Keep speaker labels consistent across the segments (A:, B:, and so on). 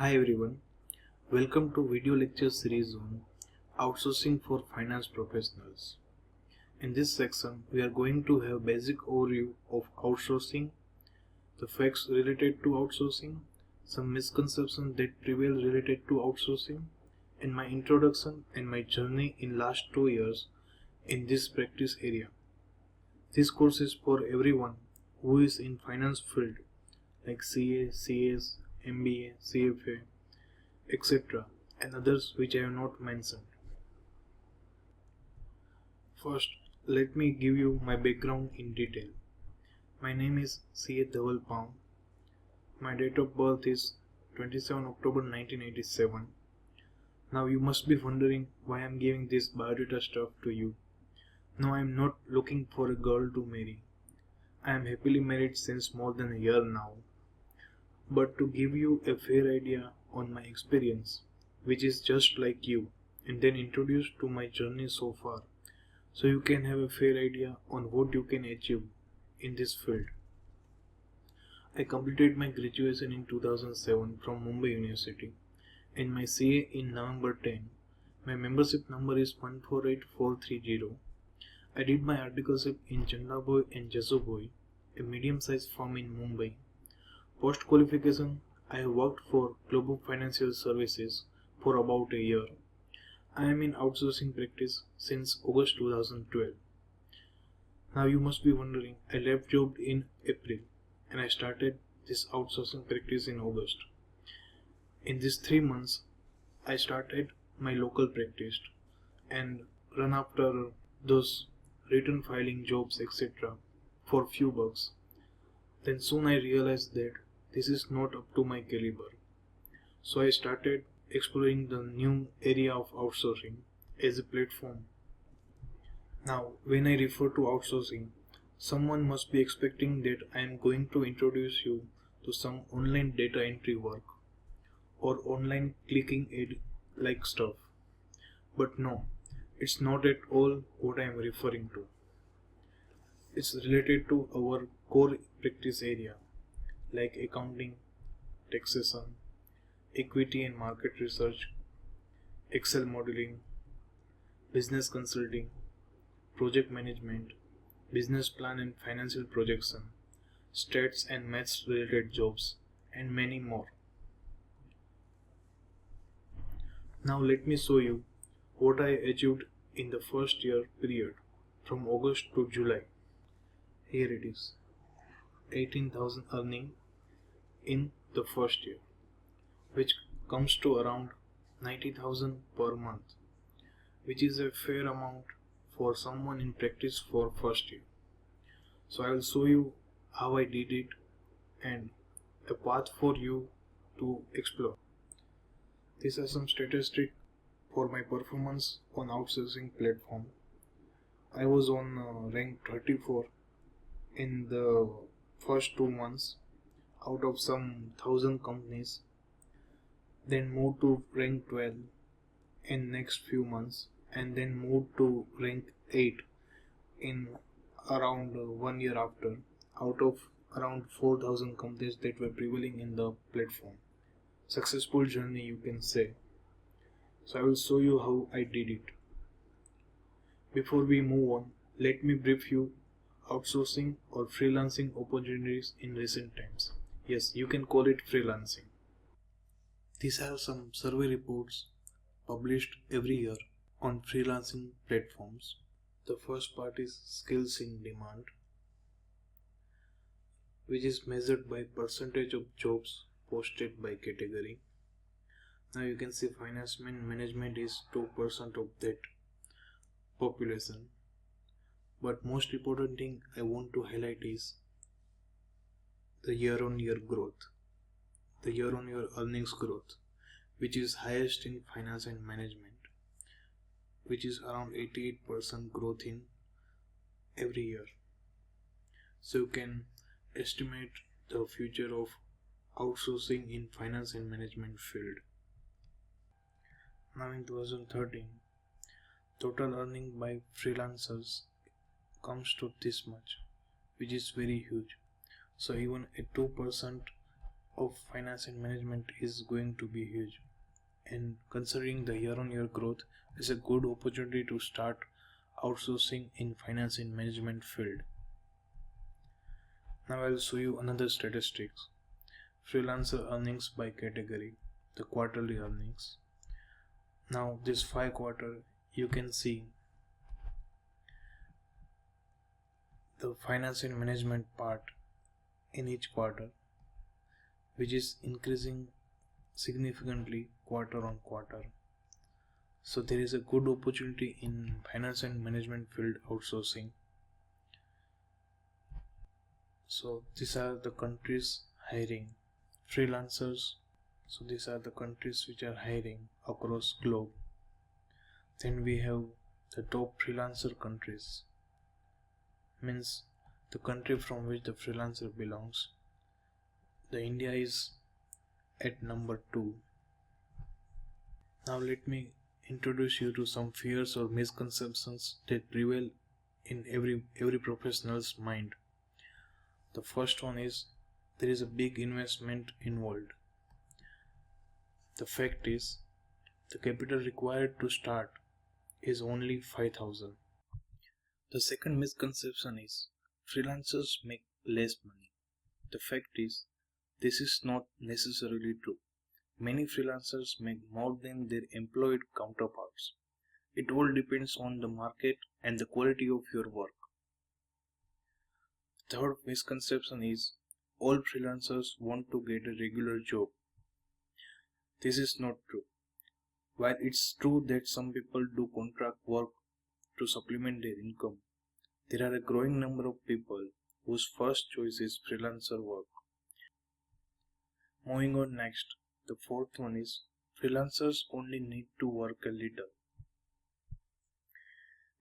A: Hi everyone, welcome to video lecture series on Outsourcing for Finance Professionals. In this section, we are going to have basic overview of outsourcing, the facts related to outsourcing, some misconceptions that prevail related to outsourcing, and my introduction and my journey in last 2 years in this practice area. This course is for everyone who is in finance field like CA, CS, MBA, CFA, etc., and others which I have not mentioned. First, let me give you my background in detail. My name is C.A. Dhaval Paum. My date of birth is 27 October 1987. Now you must be wondering why I am giving this biodata stuff to you. No, I am not looking for a girl to marry. I am happily married since more than a year now. But to give you a fair idea on my experience, which is just like you, and then introduce to my journey so far, so you can have a fair idea on what you can achieve in this field. I completed my graduation in 2007 from Mumbai University and my CA in November 10. My membership number is 148430. I did my articleship in Chandaboy and Jasubhoy, a medium-sized firm in Mumbai. Post-qualification, I have worked for Global Financial Services for about a year. I am in outsourcing practice since August 2012. Now you must be wondering, I left job in April and I started this outsourcing practice in August. In these 3 months, I started my local practice and run after those return filing jobs etc. for few bucks. Then soon I realized that this is not up to my caliber. So I started exploring the new area of outsourcing as a platform. Now, when I refer to outsourcing, someone must be expecting that I am going to introduce you to some online data entry work or online clicking ad like stuff. But no, it's not at all what I am referring to. It's related to our core practice area like accounting, taxation, equity and market research, Excel modeling, business consulting, project management, business plan and financial projection, stats and maths related jobs, and many more. Now let me show you what I achieved in the first year period from August to July. Here it is, 18,000 earning in the first year, which comes to around 90,000 per month, which is a fair amount for someone in practice for first year. So I will show you how I did it and a path for you to explore. These are some statistics for my performance on outsourcing platform. I was on rank 34 in the first 2 months out of some 1000 companies, then moved to rank 12 in next few months, and then moved to rank 8 in around 1 year after, out of around 4000 companies that were prevailing in the platform. Successful journey, you can say. So I will show you how I did it. Before we move on, let me brief you outsourcing or freelancing opportunities in recent times. Yes, you can call it freelancing. These are some survey reports published every year on freelancing platforms. The first part is skills in demand, which is measured by percentage of jobs posted by category. Now you can see finance management is 2% of that population. But most important thing I want to highlight is the year-on-year growth, the year-on-year earnings growth, which is highest in finance and management, which is around 88% growth in every year. So you can estimate the future of outsourcing in finance and management field. Now in 2013, total earning by freelancers comes to this much, which is very huge. So even a 2% of finance and management is going to be huge. And considering the year-on-year growth, is a good opportunity to start outsourcing in finance and management field. Now I'll show you another statistics. Freelancer earnings by category, the quarterly earnings. Now this 5 quarter, you can see the finance and management part in each quarter, which is increasing significantly quarter on quarter. So there is a good opportunity in finance and management field outsourcing. So these are the countries hiring freelancers. So these are the countries which are hiring across globe. Then we have the top freelancer countries, means the country from which the freelancer belongs. The India is at number 2. Now let me introduce you to some fears or misconceptions that prevail in every professional's mind. The first one is there is a big investment involved. The fact is the capital required to start is only 5,000. The second misconception is freelancers make less money. The fact is this is not necessarily true. Many freelancers make more than their employed counterparts. It all depends on the market and the quality of your work. Third misconception is all freelancers want to get a regular job. This is not true. While it's true that some people do contract work to supplement their income, there are a growing number of people whose first choice is freelancer work. Moving on next, the fourth one is freelancers only need to work a little.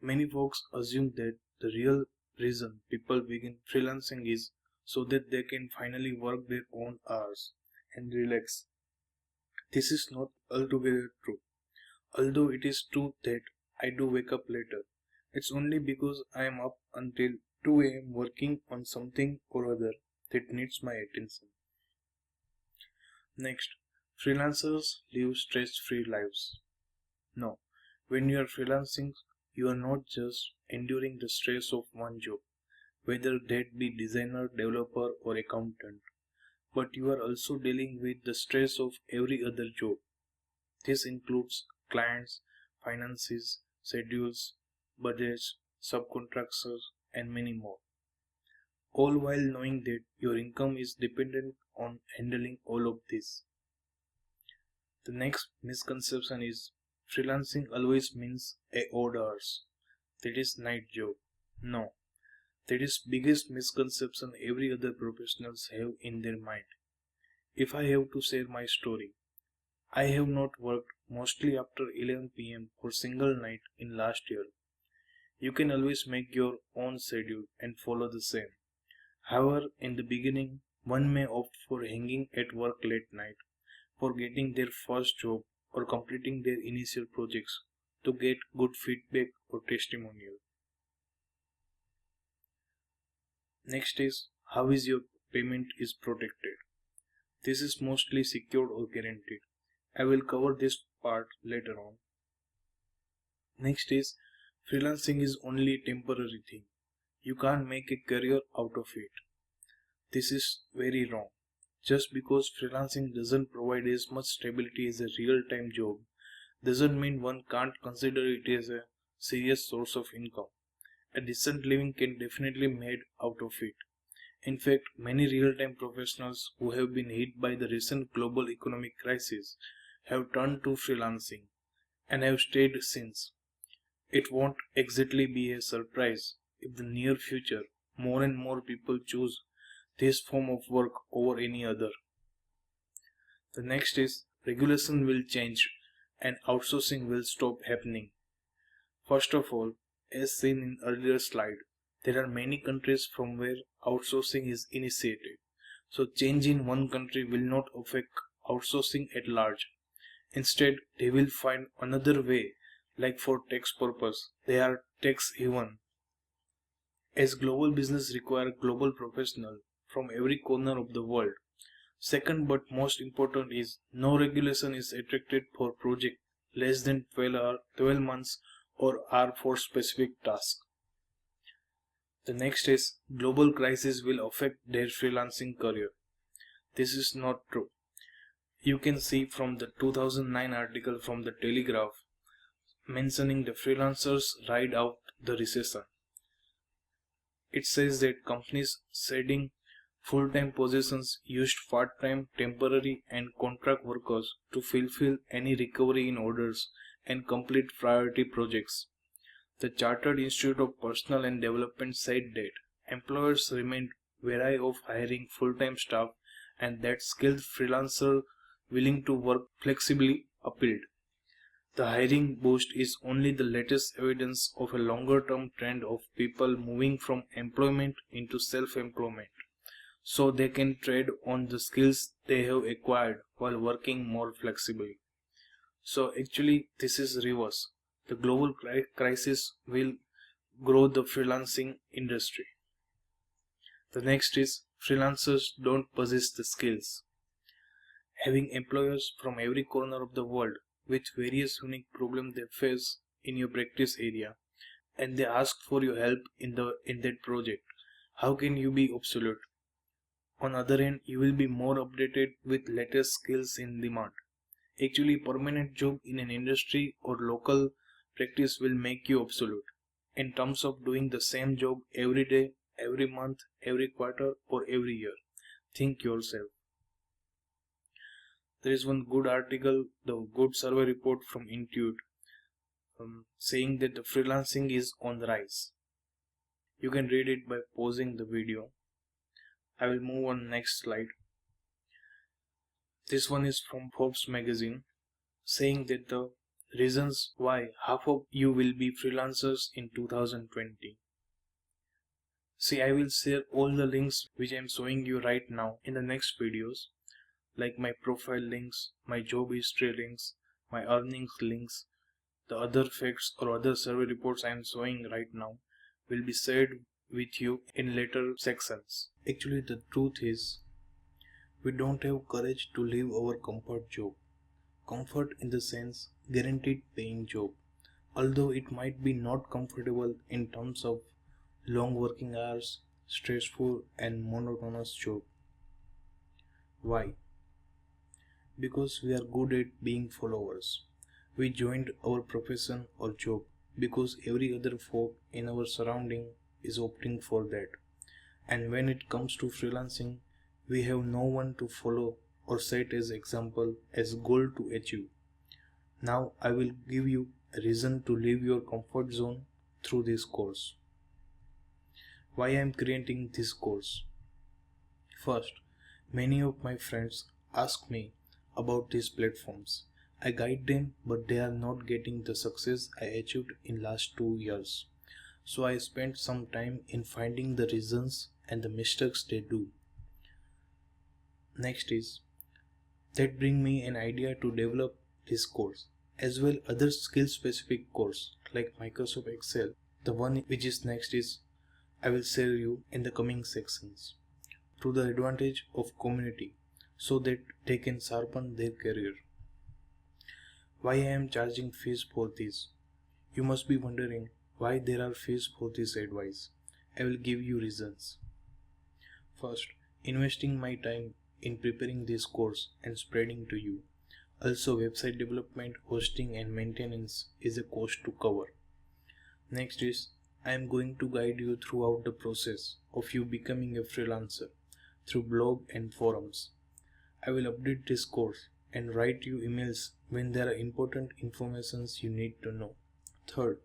A: Many folks assume that the real reason people begin freelancing is so that they can finally work their own hours and relax. This is not altogether true. Although it is true that I do wake up later, it's only because I am up until 2 a.m. working on something or other that needs my attention. Next, freelancers live stress-free lives. No, when you are freelancing, you are not just enduring the stress of one job, whether that be designer, developer or accountant, but you are also dealing with the stress of every other job. This includes clients, finances, schedules, budgets, subcontractors and many more. All while knowing that your income is dependent on handling all of this. The next misconception is freelancing always means odd hours. That is night job. No, that is biggest misconception every other professionals have in their mind. If I have to share my story, I have not worked mostly after 11 p.m. for single night in last year. You can always make your own schedule and follow the same. However, in the beginning, one may opt for hanging at work late night, for getting their first job or completing their initial projects to get good feedback or testimonial. Next is how is your payment is protected. This is mostly secured or guaranteed. I will cover this part later on. Next is freelancing is only a temporary thing. You can't make a career out of it. This is very wrong. Just because freelancing doesn't provide as much stability as a real-time job doesn't mean one can't consider it as a serious source of income. A decent living can definitely be made out of it. In fact, many real-time professionals who have been hit by the recent global economic crisis have turned to freelancing and have stayed since. It won't exactly be a surprise if in the near future more and more people choose this form of work over any other. The next is regulation will change and outsourcing will stop happening. First of all, as seen in earlier slide, there are many countries from where outsourcing is initiated. So change in one country will not affect outsourcing at large. Instead, they will find another way, like for tax purpose, they are tax haven. As global business require global professionals from every corner of the world, Second but most important is no regulation is attracted for project less than 12 months or are for specific tasks. The next is global crisis will affect their freelancing career. This is not true. You can see from the 2009 article from the Telegraph mentioning the freelancers ride out the recession. It says that companies shedding full-time positions used part-time, temporary and contract workers to fulfill any recovery in orders and complete priority projects. The Chartered Institute of Personnel and Development said that employers remained wary of hiring full-time staff and that skilled freelancers willing to work flexibly appealed. The hiring boost is only the latest evidence of a longer-term trend of people moving from employment into self-employment, so they can trade on the skills they have acquired while working more flexibly. So actually this is reverse. The global crisis will grow the freelancing industry. The next is freelancers don't possess the skills. Having employers from every corner of the world with various unique problems they face in your practice area and they ask for your help in that project, how can you be obsolete? On other hand, you will be more updated with latest skills in demand. Actually, permanent job in an industry or local practice will make you obsolete in terms of doing the same job every day, every month, every quarter or every year. Think yourself. There is one good article, the good survey report from Intuit, saying that the freelancing is on the rise. You can read it by pausing the video. I will move on next slide. This one is from Forbes magazine, saying that the reasons why half of you will be freelancers in 2020. See, I will share all the links which I am showing you right now in the next videos, like my profile links, my job history links, my earnings links, the other facts or other survey reports I am showing right now will be shared with you in later sections. Actually, the truth is, we don't have courage to leave our comfort job. Comfort in the sense guaranteed paying job, although it might be not comfortable in terms of long working hours, stressful and monotonous job. Why? Because we are good at being followers. We joined our profession or job because every other folk in our surrounding is opting for that. And when it comes to freelancing, we have no one to follow or set as example as goal to achieve. Now I will give you a reason to leave your comfort zone through this course. Why I am creating this course? First, many of my friends ask me about these platforms. I guide them, but they are not getting the success I achieved in last 2 years. So I spent some time in finding the reasons and the mistakes they do. Next is that bring me an idea to develop this course, as well other skill specific course like Microsoft Excel. The one which is next is I will share you in the coming sections, to the advantage of community so that they can sharpen their career. Why I am charging fees for this? You must be wondering why there are fees for this advice. I will give you reasons. First, investing my time in preparing this course and spreading to you. Also, website development, hosting and maintenance is a cost to cover. Next is I am going to guide you throughout the process of you becoming a freelancer through blog and forums. I will update this course and write you emails when there are important informations you need to know. Third,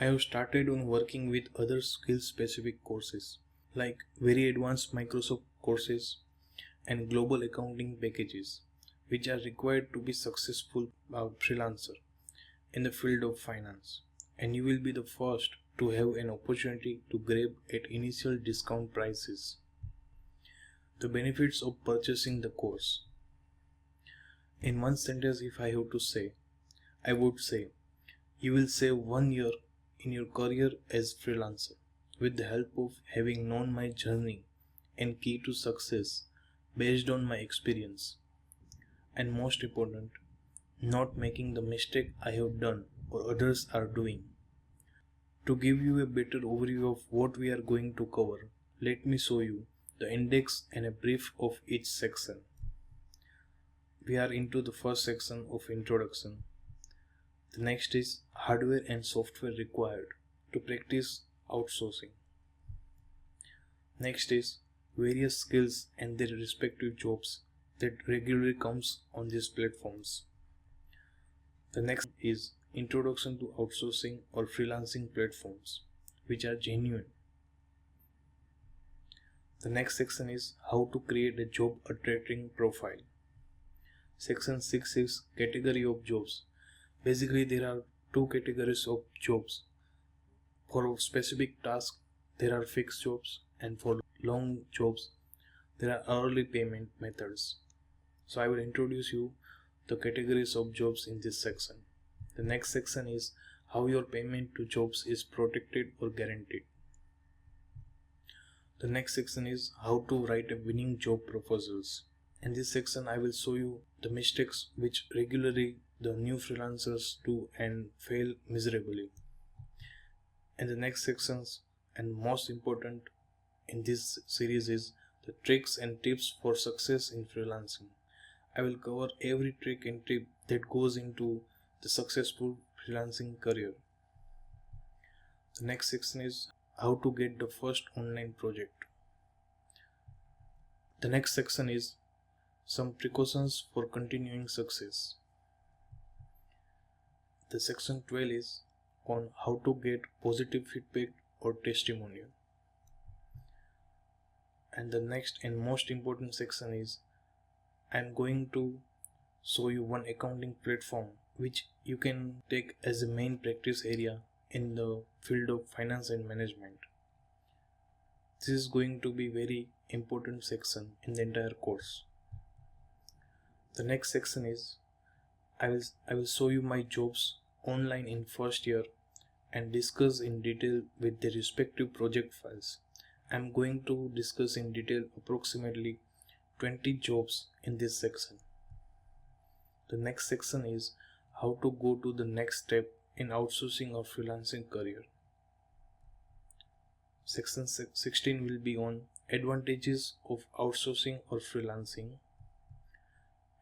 A: I have started on working with other skill specific courses like very advanced Microsoft courses and global accounting packages which are required to be successful freelancer in the field of finance, and you will be the first to have an opportunity to grab at initial discount prices. The benefits of purchasing the course. In one sentence, if I have to say, I would say you will save 1 year in your career as freelancer with the help of having known my journey and key to success based on my experience, and most important, not making the mistake I have done or others are doing. To give you a better overview of what we are going to cover, let me show you the index and a brief of each section. We are into the first section of introduction. The next is hardware and software required to practice outsourcing. Next is various skills and their respective jobs that regularly comes on these platforms. The next is introduction to outsourcing or freelancing platforms which are genuine. The next section is how to create a job attracting profile. Section 6 is category of jobs. Basically there are two categories of jobs. For a specific task there are fixed jobs, and for long jobs there are hourly payment methods. So I will introduce you the categories of jobs in this section. The next section is how your payment to jobs is protected or guaranteed. The next section is how to write a winning job proposals. In this section I will show you the mistakes which regularly the new freelancers do and fail miserably. And the next sections and most important in this series is the tricks and tips for success in freelancing. I will cover every trick and tip that goes into the successful freelancing career. The next section is how to get the first online project. The next section is some precautions for continuing success. The section 12 is on how to get positive feedback or testimonial. And the next and most important section is I am going to show you one accounting platform which you can take as a main practice area in the field of finance and management. This is going to be very important section in the entire course. The next section is I will show you my jobs online in first year and discuss in detail with the respective project files. I am going to discuss in detail approximately 20 jobs in this section. The next section is how to go to the next step in outsourcing or freelancing career. Section 16 will be on advantages of outsourcing or freelancing,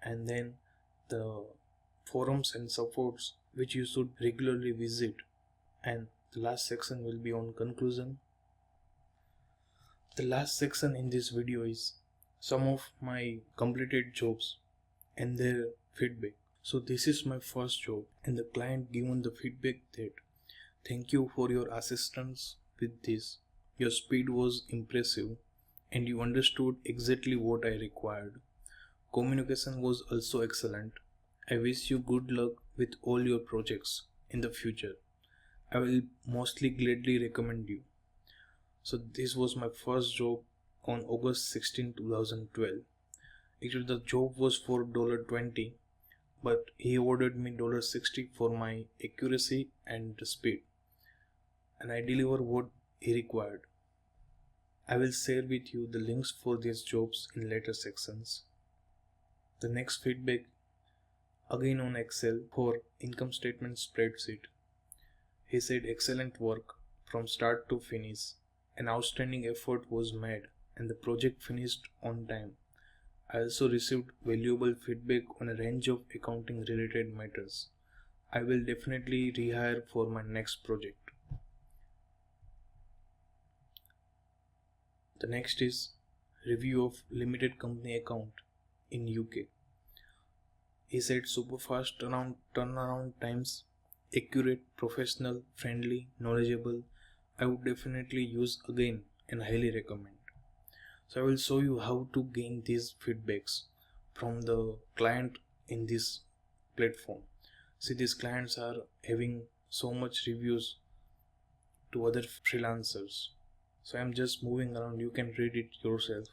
A: and then the forums and supports which you should regularly visit, and the last section will be on conclusion. The last section in this video is some of my completed jobs and their feedback. So this is my first job and the client given the feedback that thank you for your assistance with this. Your speed was impressive and you understood exactly what I required. Communication was also excellent. I wish you good luck with all your projects in the future. I will mostly gladly recommend you. So this was my first job on August 16, 2012. Actually the job was for $20, but he ordered me $60 for my accuracy and speed, and I deliver what he required. I will share with you the links for these jobs in later sections. The next feedback again on Excel for income statement spreadsheet. He said excellent work from start to finish. An outstanding effort was made and the project finished on time. I also received valuable feedback on a range of accounting related matters. I will definitely rehire for my next project. The next is review of limited company account in UK. He said super fast turnaround times, accurate, professional, friendly, knowledgeable. I would definitely use again and highly recommend. So I will show you how to gain these feedbacks from the client in this platform. See, these clients are having so much reviews to other freelancers. So I am just moving around, you can read it yourself.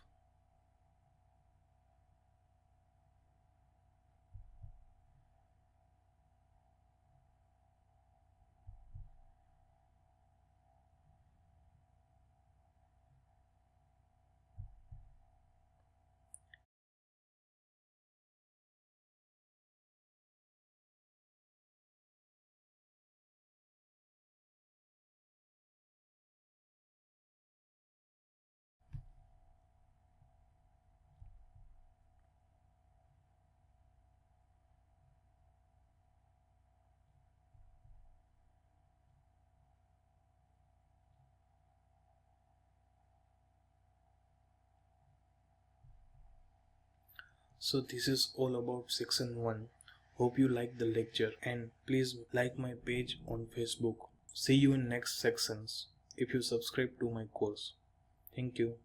A: So this is all about section 1. Hope you like the lecture and please like my page on Facebook. See you in next sections if you subscribe to my course. Thank you.